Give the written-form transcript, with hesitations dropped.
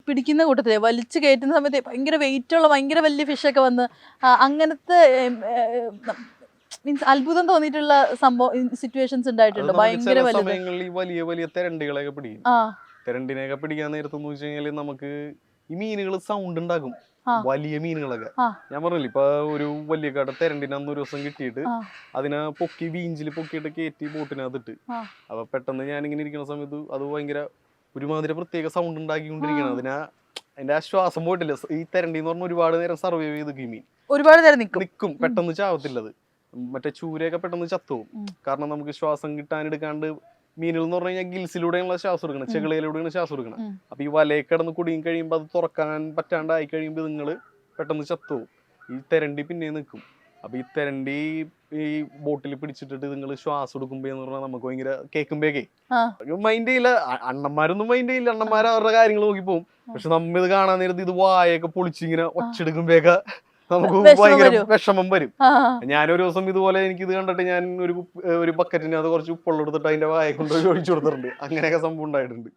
പിടിക്കുന്ന കൂട്ടത്തില് വലിച്ചു കയറ്റുന്ന സമയത്ത് ഭയങ്കര വെയിറ്റ് ഉള്ള ഭയങ്കര വലിയ ഫിഷൊക്കെ വന്ന് അങ്ങനത്തെ മീൻസ് അത്ഭുതം തോന്നിയിട്ടുള്ള സംഭവം സിറ്റുവേഷൻസ് ഉണ്ടായിട്ടുണ്ടോ? ഭയങ്കര സമയങ്ങളിൽ ഈ വലിയ വലിയ തെരണ്ടികളൊക്കെ പിടിക്കും. തെരണ്ടിനെയൊക്കെ പിടിക്കാൻ നേരത്തെന്ന് വെച്ച് കഴിഞ്ഞാല് നമുക്ക് ഈ മീനുകൾ സൗണ്ട് ഉണ്ടാക്കും, വലിയ മീനുകളൊക്കെ. ഞാൻ പറഞ്ഞില്ല, ഇപ്പൊ ഒരു വലിയ കട തെരണ്ടിന് അന്ന് ഒരു ദിവസം കിട്ടിയിട്ട് അതിനെ പൊക്കി വീഞ്ചില് പൊക്കിയിട്ട് കയറ്റി ബോട്ടിനകത്തിട്ട്. അപ്പൊ പെട്ടെന്ന് ഞാനിങ്ങനെ ഇരിക്കുന്ന സമയത്ത് അത് ഭയങ്കര ഒരുമാതിരി പ്രത്യേക സൗണ്ട് ഉണ്ടാക്കിക്കൊണ്ടിരിക്കണം. അതിന്റെ ആ ശ്വാസം പോയിട്ടില്ല. ഈ തെരണ്ടി എന്ന് പറഞ്ഞ ഒരുപാട് നേരം സർവൈവ് ചെയ്ത് മീൻ ഒരുപാട് നേരം നിൽക്കും, പെട്ടെന്ന് ചാവത്തില്ലത്. മറ്റേ ചൂരയൊക്കെ പെട്ടെന്ന് ചത്തുപോകും. കാരണം നമുക്ക് ശ്വാസം കിട്ടാനെടുക്കാണ്ട് മീനുകൾ എന്ന് പറഞ്ഞു കഴിഞ്ഞാൽ ഗിൽസിലൂടെയുള്ള ശ്വാസം എടുക്കണം, ചെകിളയിലൂടെയാണ് ശ്വാസം എടുക്കണം. അപ്പൊ ഈ വലയെ കിടന്ന് കുടുങ്ങി കഴിയുമ്പോൾ അത് തുറക്കാൻ പറ്റാണ്ടായി കഴിയുമ്പോൾ നിങ്ങള് പെട്ടെന്ന് ചത്തുപോകും. ഈ തെരണ്ടി പിന്നെ നിൽക്കും. അപ്പൊ ഈ തെരണ്ടി ഈ ബോട്ടിൽ പിടിച്ചിട്ടിട്ട് നിങ്ങൾ ശ്വാസം എടുക്കുമ്പോ എന്ന് പറഞ്ഞാൽ നമുക്ക് ഭയങ്കര കേൾക്കുമ്പോഴേക്കേ മൈൻഡ് ചെയ്യില്ല. അണ്ണന്മാരൊന്നും മൈൻഡ് ചെയ്യില്ല, അണ്ണന്മാർ അവരുടെ കാര്യങ്ങൾ നോക്കി പോകും. പക്ഷെ നമ്മ ഇത് കാണാൻ നേരത്ത് ഇത് വായൊക്കെ പൊളിച്ചിങ്ങനെ ഒച്ചെടുക്കുമ്പോഴേക്ക നമുക്ക് ഭയങ്കര വിഷമം വരും. ഞാനൊരു ദിവസം ഇതുപോലെ എനിക്ക് ഇത് കണ്ടിട്ട് ഞാൻ ഒരു ബക്കറ്റിന് അത് കുറച്ച് ഉപ്പുള്ള എടുത്തിട്ട് അതിന്റെ വായ കൊണ്ട് ഒഴിച്ചു കൊടുത്തിട്ടുണ്ട്. അങ്ങനെയൊക്കെ സംഭവം ഉണ്ടായിട്ടുണ്ട്.